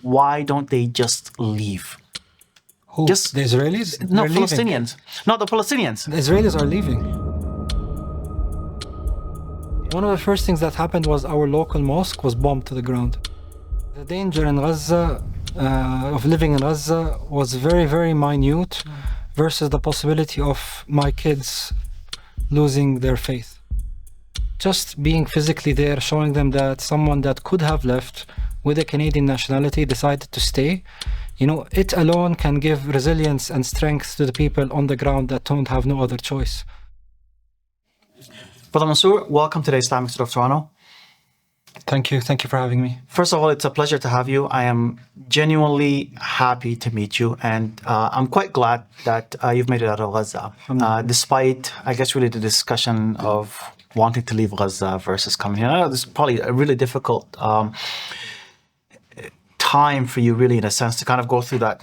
why don't they just leave? Who? Just the Israelis? No, They're leaving. Palestinians. No, the Palestinians. The Israelis are leaving. One of the first things that happened was our local mosque was bombed to the ground. The danger in Gaza, of living in Gaza, was very, very minute versus the possibility of my kids losing their faith. Just being physically there, showing them that someone that could have left with a Canadian nationality decided to stay, it alone can give resilience and strength to the people on the ground that don't have no other choice. Brother Mansour, welcome to the Islamic Institute of Toronto. Thank you for having me. First of all, it's a pleasure to have you. I am genuinely happy to meet you, and I'm quite glad that you've made it out of Gaza, despite, I guess, really the discussion of wanting to leave Gaza versus coming here. This is probably a really difficult time for you, really, in a sense, to kind of go through that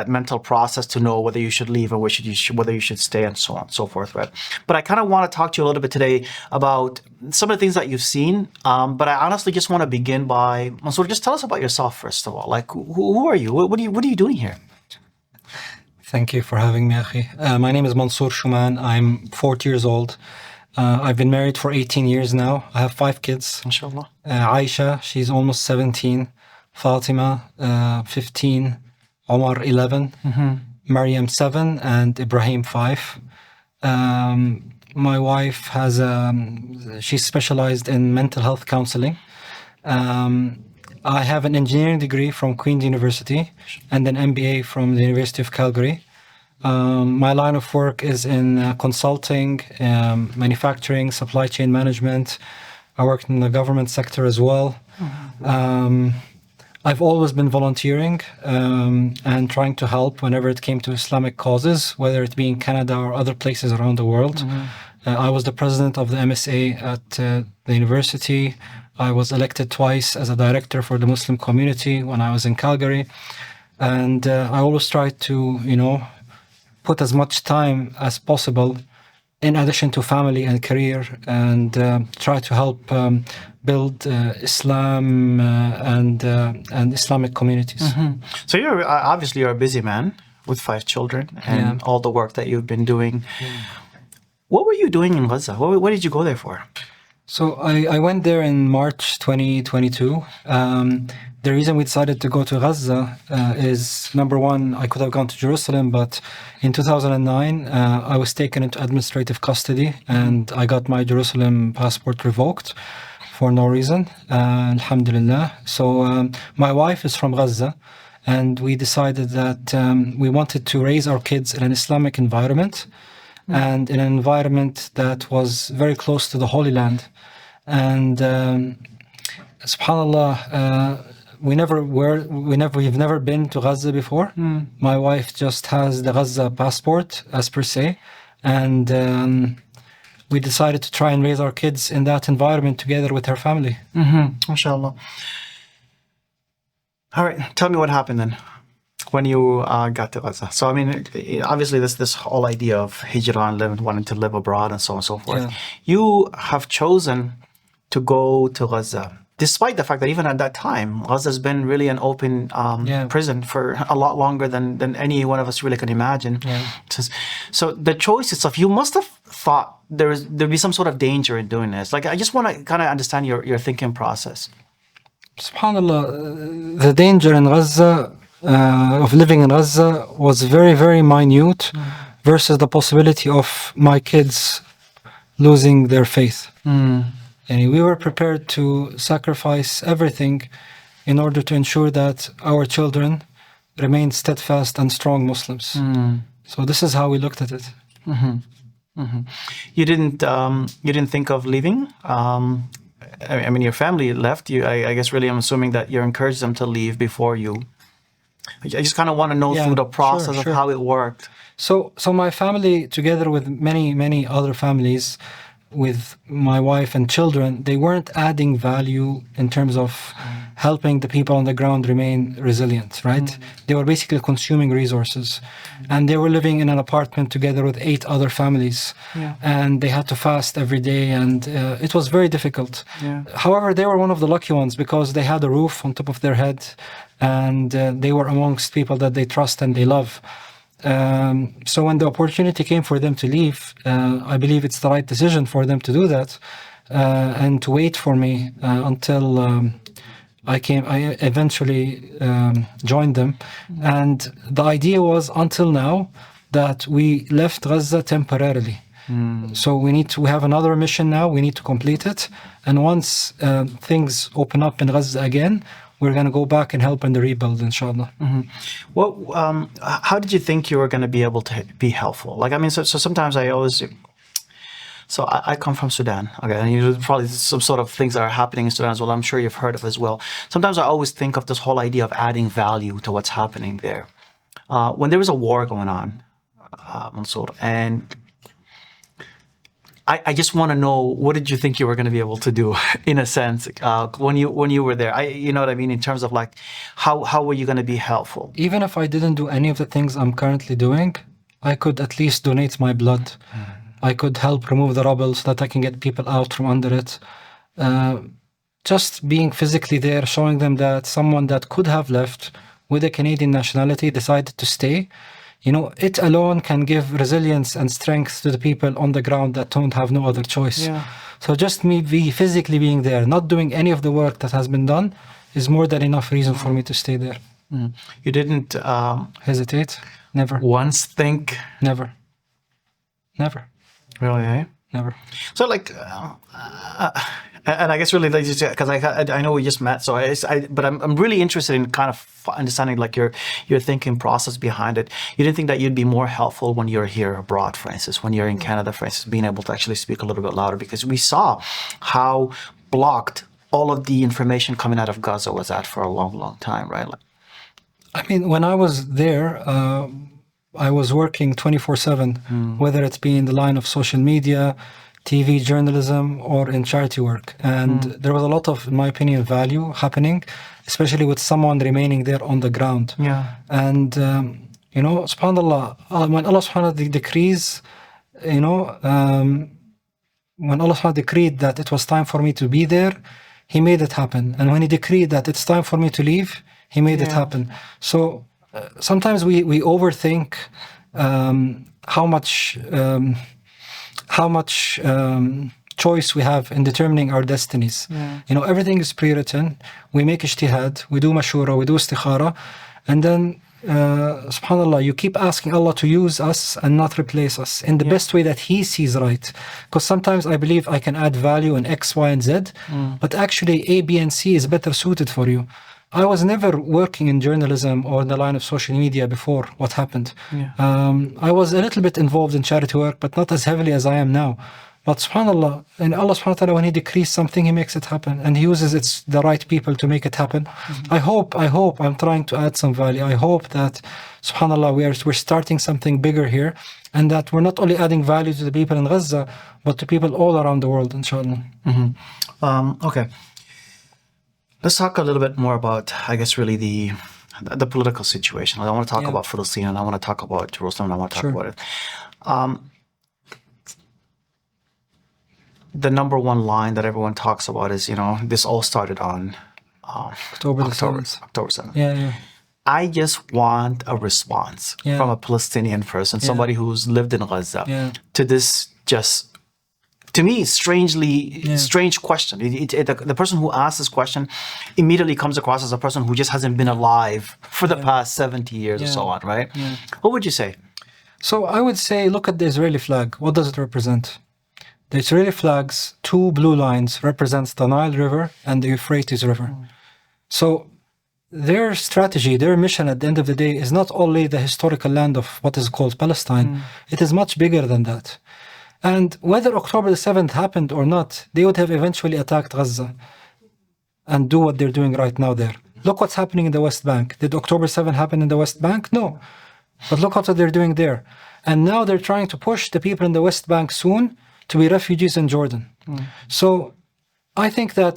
mental process to know whether you should leave or whether you should stay, and so on and so forth, right? But I kind of want to talk to you a little bit today about some of the things that you've seen. But I honestly just want to begin by, Mansour, just tell us about yourself, first of all. Like, who are you? What are you doing here? Thank you for having me, Akhi. My name is Mansour Shouman. I'm 40 years old. I've been married for 18 years now. I have 5 kids. Inshallah. Aisha, she's almost 17. Fatima, 15. Omar, 11. Maryam, 7. And Ibrahim, 5. My wife she's specialized in mental health counseling. I have an engineering degree from Queen's University and an MBA from the University of Calgary. My line of work is in consulting, manufacturing, supply chain management. I worked in the government sector as well. I've always been volunteering and trying to help whenever it came to Islamic causes, whether it be in Canada or other places around the world. I was the president of the MSA at the university. I was elected twice as a director for the Muslim community when I was in Calgary. And I always tried to, put as much time as possible in addition to family and career, and try to help build Islam and Islamic communities. So you're obviously a busy man with 5 children and all the work that you've been doing. What were you doing in Gaza? What did you go there for? So I went there in March 2022. The reason we decided to go to Gaza is, number one, I could have gone to Jerusalem, but in 2009, I was taken into administrative custody and I got my Jerusalem passport revoked for no reason, alhamdulillah. So my wife is from Gaza, and we decided that we wanted to raise our kids in an Islamic environment and in an environment that was very close to the Holy Land. And subhanAllah, we've never been to Gaza before. My wife just has the Gaza passport, as per se, and we decided to try and raise our kids in that environment together with her family. MashaAllah. All right, tell me what happened then when you got to Gaza. So, I mean, obviously this whole idea of hijrah and wanting to live abroad and so on and so forth. Yeah. You have chosen to go to Gaza, despite the fact that even at that time, Gaza has been really an open prison for a lot longer than any one of us really can imagine. So the choice itself, you must have thought there'd be some sort of danger in doing this. Like, I just want to kind of understand your thinking process. SubhanAllah, the danger in Gaza, of living in Gaza, was very, very minute versus the possibility of my kids losing their faith. And we were prepared to sacrifice everything in order to ensure that our children remain steadfast and strong Muslims. So this is how we looked at it. You didn't think of leaving? I mean, your family left you. I guess really I'm assuming that you encouraged them to leave before you. I just kind of want to know through the process of how it worked. So my family, together with many other families, with my wife and children, they weren't adding value in terms of helping the people on the ground remain resilient, right? They were basically consuming resources. And they were living in an apartment together with 8 other families. And they had to fast every day, and it was very difficult. However, they were one of the lucky ones because they had a roof on top of their head, and they were amongst people that they trust and they love. So when the opportunity came for them to leave, I believe it's the right decision for them to do that and to wait for me until I eventually joined them. And the idea was until now that we left Gaza temporarily. So we have another mission now. We need to complete it. And once things open up in Gaza again, we're going to go back and help in the rebuild, inshallah. Well, how did you think you were going to be able to be helpful? Like, I mean, so sometimes I come from Sudan, okay, and there's probably some sort of things that are happening in Sudan as well. I'm sure you've heard of as well. Sometimes I always think of this whole idea of adding value to what's happening there. When there was a war going on, Mansour, and I just want to know, what did you think you were going to be able to do, in a sense, when you were there? You know what I mean, in terms of like, how were you going to be helpful? Even if I didn't do any of the things I'm currently doing, I could at least donate my blood. I could help remove the rubble so that I can get people out from under it. Just being physically there, showing them that someone that could have left with a Canadian nationality decided to stay. You know, it alone can give resilience and strength to the people on the ground that don't have no other choice. So just me physically being there, not doing any of the work that has been done, is more than enough reason for me to stay there. You didn't hesitate? Never. Once think? Never. Really, eh? Never. So like, and I guess really, because I know we just met, so but I'm really interested in kind of understanding like your thinking process behind it. You didn't think that you'd be more helpful when you're here abroad, for instance, when you're in Canada, for instance, being able to actually speak a little bit louder, because we saw how blocked all of the information coming out of Gaza was at for a long, long time, right? Like, I mean, when I was there, I was working 24/7, whether it be in the line of social media, TV journalism, or in charity work. And there was a lot of, in my opinion, value happening, especially with someone remaining there on the ground. And, you know, subhanAllah, when Allah subhanahu wa ta'ala decrees, you know, when Allah subhanahu wa ta'ala decreed that it was time for me to be there, He made it happen. And when He decreed that it's time for me to leave, He made it happen. So sometimes we overthink how much choice we have in determining our destinies. You know, everything is pre-written. We make ijtihad, we do mashura, we do istikhara, and then subhanAllah, you keep asking Allah to use us and not replace us in the best way that He sees right. Because sometimes I believe I can add value in X, Y, and Z, but actually A, B, and C is better suited for you. I was never working in journalism or in the line of social media before what happened. I was a little bit involved in charity work, but not as heavily as I am now. But subhanAllah, and Allah subhanahu wa ta'ala, when He decrees something, He makes it happen. And He uses the right people to make it happen. I hope I'm trying to add some value. I hope that, subhanAllah, we're starting something bigger here, and that we're not only adding value to the people in Gaza, but to people all around the world, inshallah. Okay. Let's talk a little bit more about, I guess, really the political situation. I want to talk about Palestine, and I want to talk about Jerusalem, and I want to talk about it. The number one line that everyone talks about is, you know, this all started on October 7th. I just want a response from a Palestinian person, somebody who's lived in Gaza, to this just, to me, strange question. The person who asks this question immediately comes across as a person who just hasn't been alive for the past 70 years or so on, right? What would you say? So I would say, look at the Israeli flag. What does it represent? The Israeli flag's 2 blue lines represents the Nile River and the Euphrates River. So their strategy, their mission at the end of the day is not only the historical land of what is called Palestine. It is much bigger than that. And whether October the 7th happened or not, they would have eventually attacked Gaza and do what they're doing right now there. Look what's happening in the West Bank. Did October 7th happen in the West Bank? No. But look what they're doing there. And now they're trying to push the people in the West Bank soon to be refugees in Jordan. So I think that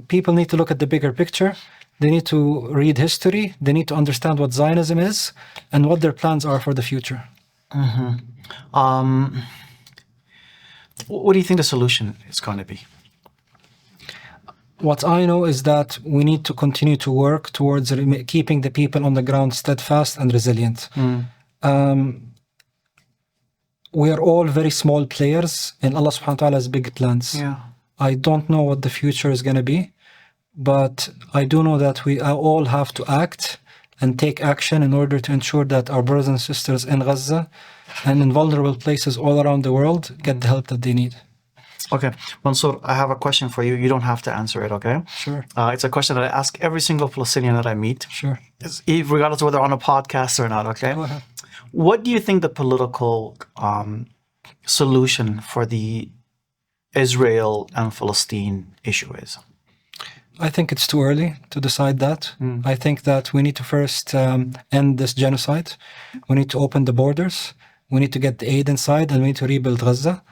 people need to look at the bigger picture. They need to read history. They need to understand what Zionism is and what their plans are for the future. What do you think the solution is going to be? What I know is that we need to continue to work towards keeping the people on the ground steadfast and resilient. We are all very small players in Allah subhanahu wa ta'ala's big plans. Yeah. I don't know what the future is going to be, but I do know that we all have to act and take action in order to ensure that our brothers and sisters in Gaza and in vulnerable places all around the world get the help that they need. Okay, Mansour, I have a question for you. You don't have to answer it, okay? Sure. It's a question that I ask every single Palestinian that I meet. Sure. Regardless of whether on a podcast or not, okay? Go ahead. What do you think the political solution for the Israel and Palestine issue is? I think it's too early to decide that. I think that we need to first end this genocide. We need to open the borders. We need to get the aid inside, and we need to rebuild Gaza.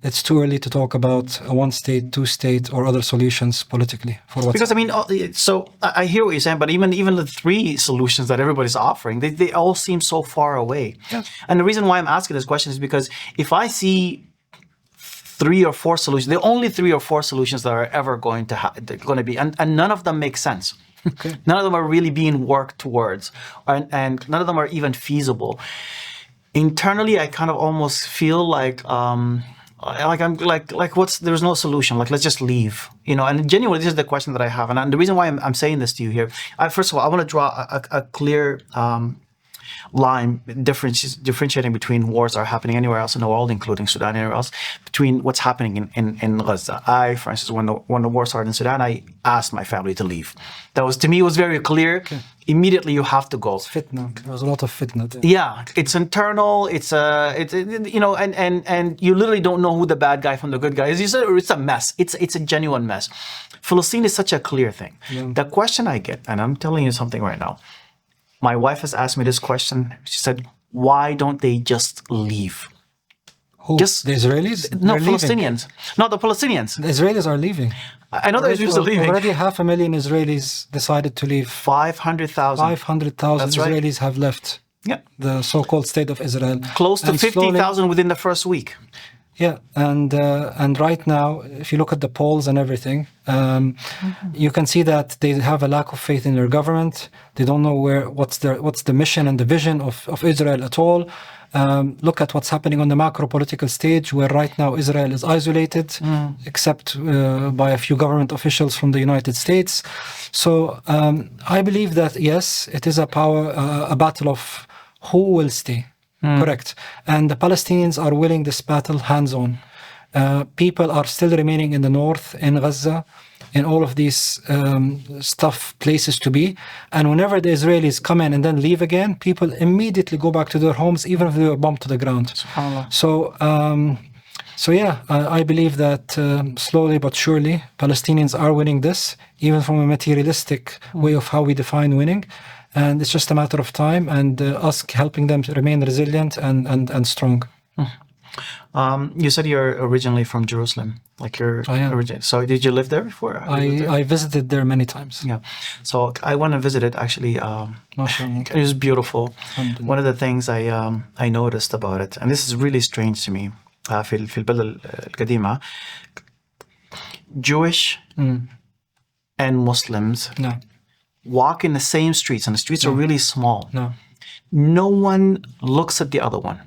It's too early to talk about a one-state, two-state, or other solutions politically. Because I mean, so I hear what you're saying, but even the three solutions that everybody's offering, they all seem so far away. Yeah. And the reason why I'm asking this question is because if I see 3 or 4 solutions, the only 3 or 4 solutions that are ever going to be, and none of them make sense. Okay. None of them are really being worked towards, and none of them are even feasible. Internally, I kind of almost feel like there's no solution. Like, let's just leave, you know. And genuinely, this is the question that I have, and the reason why I'm saying this to you here. First of all, I want to draw a clear line differentiating between wars that are happening anywhere else in the world, including Sudan, anywhere else, between what's happening in Gaza. For instance, when the war started in Sudan, I asked my family to leave. That was, to me, was very clear. Okay. Immediately, you have to go. It's fitna. There was a lot of fitna there. Yeah, it's internal. It's you know, and you literally don't know who the bad guy from the good guy is. It's a mess. It's a genuine mess. Palestine is such a clear thing. Yeah. The question I get, and I'm telling you something right now. My wife has asked me this question. She said, "Why don't they just leave?" Who? Just the Israelis? No, Palestinians. Not the Palestinians. The Israelis are leaving. I know the Israelis are leaving. Already 500,000 Israelis decided to leave. 500,000. 500,000 Israelis have left. Yeah. The so-called state of Israel. Close to 50,000 within the first week. Yeah, and right now, if you look at the polls and everything, you can see that they have a lack of faith in their government. They don't know what's the mission and the vision of Israel at all. Look at what's happening on the macro political stage, where right now Israel is isolated, except by a few government officials from the United States. So I believe that yes, it is a battle of who will stay. Correct. And the Palestinians are winning this battle hands-on. People are still remaining in the north, in Gaza, in all of these places to be. And whenever the Israelis come in and then leave again, people immediately go back to their homes, even if they were bombed to the ground. So yeah, I believe that slowly but surely, Palestinians are winning this, even from a materialistic way of how we define winning. And it's just a matter of time, and us helping them to remain resilient and strong. You said you're originally from Jerusalem, like you're originally. So did you live there before? I visited there many times. Yeah, so I went and visited actually. It was beautiful. One of the things I noticed about it, and this is really strange to me, في البلد القديمة, Jewish and Muslims. No. Walk in the same streets, and the streets are really small. No one looks at the other one.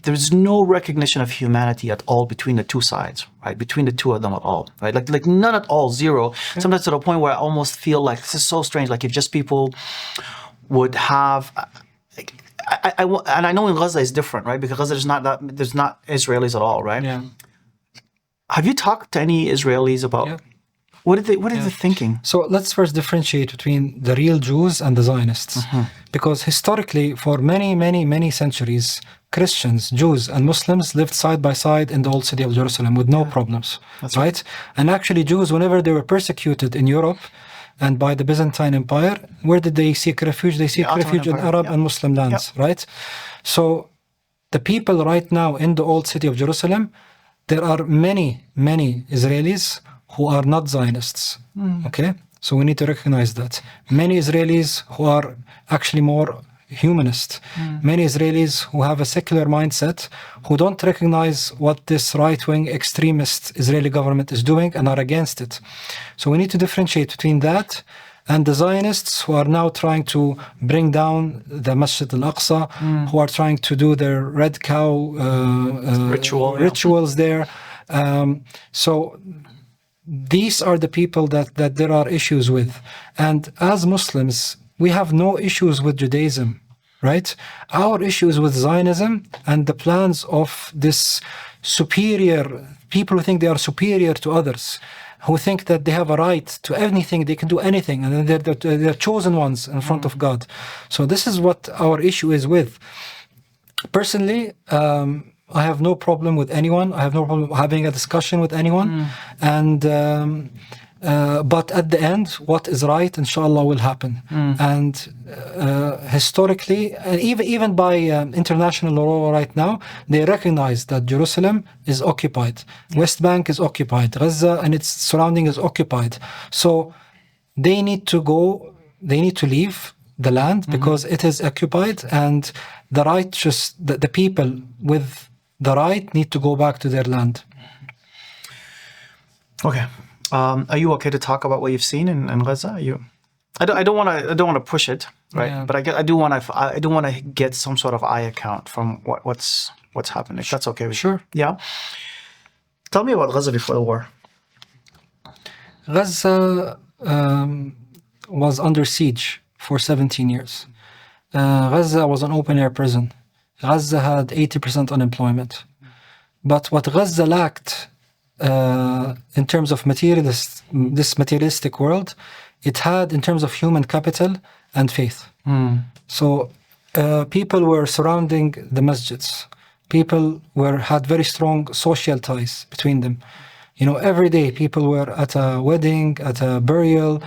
There's no recognition of humanity at all between the two sides, right? Between the two of them at all, right? Like none at all, zero. Sometimes to the point where I almost feel like this is so strange. Like if just people would have, and I know in Gaza is different, right? Because Gaza there's not Israelis at all, right? Yeah. Have you talked to any Israelis about? Yeah. What are they thinking? So let's first differentiate between the real Jews and the Zionists. Because historically, for many, many, many centuries, Christians, Jews, and Muslims lived side by side in the old city of Jerusalem with no problems. That's right. And actually, Jews, whenever they were persecuted in Europe and by the Byzantine Empire, where did they seek refuge? They seek refuge in Arab and Muslim lands, right? So the people right now in the old city of Jerusalem there are many Israelis who are not Zionists. Okay, so we need to recognize that. Many Israelis who are actually more humanist. Many Israelis who have a secular mindset, who don't recognize what this right-wing extremist Israeli government is doing and are against it. So we need to differentiate between that and the Zionists who are now trying to bring down the Masjid al-Aqsa, who are trying to do their red cow rituals there. So these are the people that there are issues with. And as Muslims, we have no issues with Judaism, right? Our issue is with Zionism and the plans of this superior, people who think they are superior to others, who think that they have a right to anything, they can do anything, and they're chosen ones in front of God. So this is what our issue is with. Personally, I have no problem with anyone. I have no problem having a discussion with anyone. And but at the end, what is right, inshallah, will happen. And historically, and even by international law right now, they recognize that Jerusalem is occupied. West Bank is occupied. Gaza and its surrounding is occupied. So they need to go, they need to leave the land because it is occupied, and the righteous, the people with the right need to go back to their land. Okay. Are you okay to talk about what you've seen in Gaza? I don't want to push it, right? Yeah. But I do want to get some sort of eye account from what's happening. If that's okay with you. Sure. Yeah. Tell me about Gaza before the war. Gaza was under siege for 17 years. Gaza was an open-air prison. Gaza had 80% unemployment. But what Gaza lacked in terms of this materialistic world, it had in terms of human capital and faith. So people were surrounding the masjids. People had very strong social ties between them. You know, every day people were at a wedding, at a burial,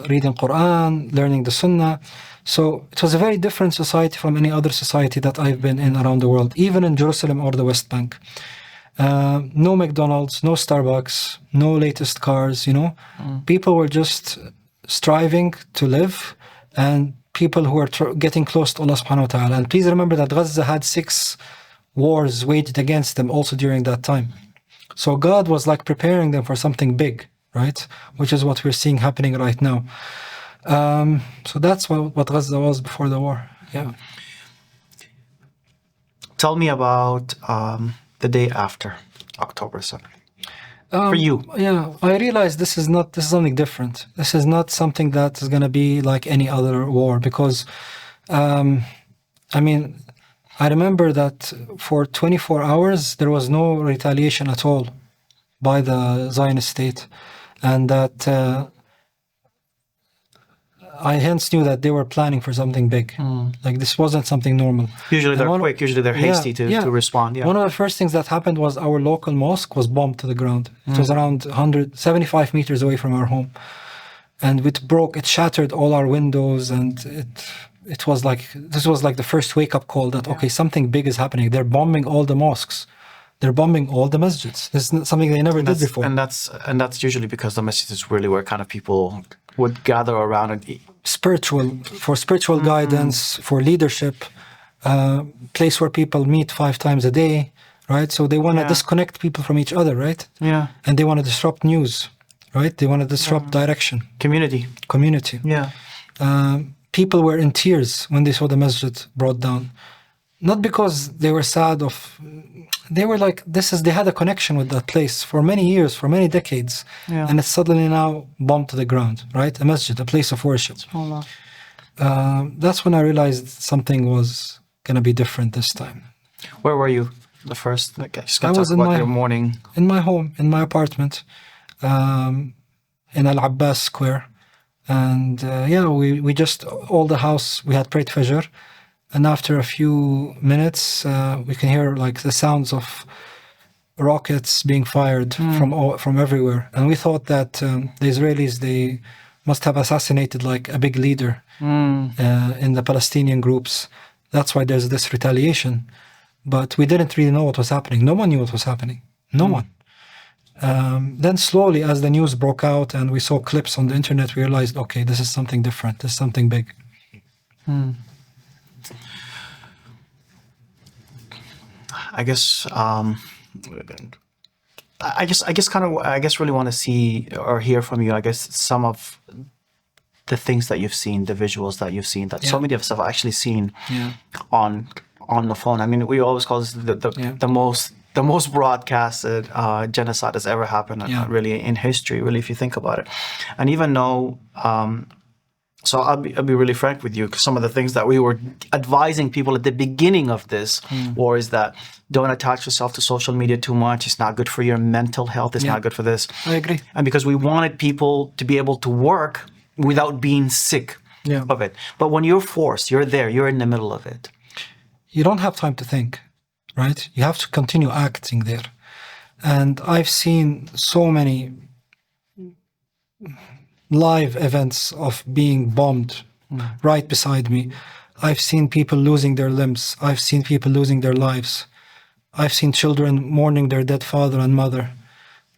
reading Quran, learning the Sunnah. So it was a very different society from any other society that I've been in around the world, even in Jerusalem or the West Bank. No McDonald's, no Starbucks, no latest cars, you know. People were just striving to live, and people who were getting close to Allah subhanahu wa ta'ala. And please remember that Gaza had 6 wars waged against them also during that time. So God was like preparing them for something big, right? Which is what we're seeing happening right now. So that's what Gaza was before the war. Yeah. Tell me about the day after October 7th. For you. Yeah, I realized this is something different. This is not something that is going to be like any other war, because, I mean, I remember that for 24 hours, there was no retaliation at all by the Zionist state. And that I hence knew that they were planning for something big. Like this wasn't something normal. Usually they're quick, usually they're hasty to respond. Yeah. One of the first things that happened was our local mosque was bombed to the ground. It was around 175 meters away from our home. And it shattered all our windows, and this was like the first wake-up call that, okay, something big is happening. They're bombing all the mosques. They're bombing all the masjids. This is something they never did before. And that's usually because the masjid is really where kind of people would gather around and eat. For spiritual guidance, for leadership, place where people meet 5 times a day, right? So they want to disconnect people from each other, right? Yeah. And they want to disrupt news, right? They want to disrupt direction. Community. Yeah. People were in tears when they saw the masjid brought down. Not because they were sad they were like, they had a connection with that place for many years, for many decades. Yeah. And it's suddenly now bombed to the ground, right? A masjid, a place of worship. That's when I realized something was going to be different this time. Where were you the first? I was in your morning. In my home, in my apartment, in Al-Abbas Square. And we just, all the house, we had prayed Fajr. And after a few minutes, we can hear like the sounds of rockets being fired from everywhere. And we thought that the Israelis, they must have assassinated like a big leader in the Palestinian groups. That's why there's this retaliation. But we didn't really know what was happening. No one knew what was happening. No one. Then slowly, as the news broke out and we saw clips on the internet, we realized, okay, this is something different. This is something big. I guess really want to see or hear from you. I guess some of the things that you've seen, the visuals that you've seen, that so many of us have actually seen on the phone. I mean, we always call this the most broadcasted genocide that's ever happened, really, in history, really, if you think about it. And even though, so I'll be really frank with you, because some of the things that we were advising people at the beginning of this war is that don't attach yourself to social media too much. It's not good for your mental health. It's not good for this. I agree. And because we wanted people to be able to work without being sick of it. But when you're forced, you're there, you're in the middle of it. You don't have time to think, right? You have to continue acting there. And I've seen so many live events of being bombed right beside me. I've seen people losing their limbs. I've seen people losing their lives. I've seen children mourning their dead father and mother.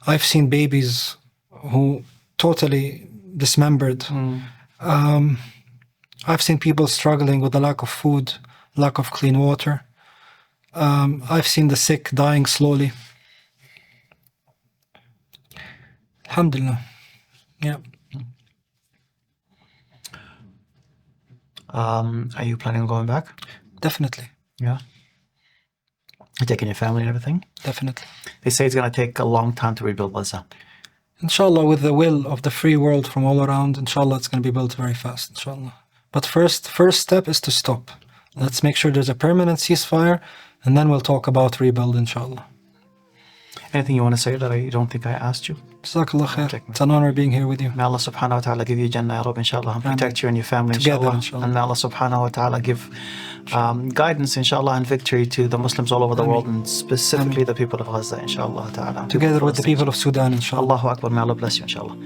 I've seen babies who totally dismembered. I've seen people struggling with the lack of food, lack of clean water. I've seen the sick dying slowly. Alhamdulillah. Yeah. Are you planning on going back? Definitely. Yeah. You taking your family and everything? Definitely. They say it's going to take a long time to rebuild Gaza. Inshallah, with the will of the free world from all around, inshallah, it's going to be built very fast, inshallah. But first step is to stop. Let's make sure there's a permanent ceasefire, and then we'll talk about rebuild, inshallah. Anything you want to say that I don't think I asked you? Jazakallah khair. It's an honor being here with you. May Allah subhanahu wa ta'ala give you Jannah, ya Rabbi, inshallah, and protect you and your family, Together, inshallah. And may Allah subhanahu wa ta'ala give guidance, inshallah, and victory to the Muslims all over the world, and specifically the people of Gaza, inshallah ta'ala. Together with the people of Sudan, inshallah. Allahu Akbar, may Allah bless you, inshallah.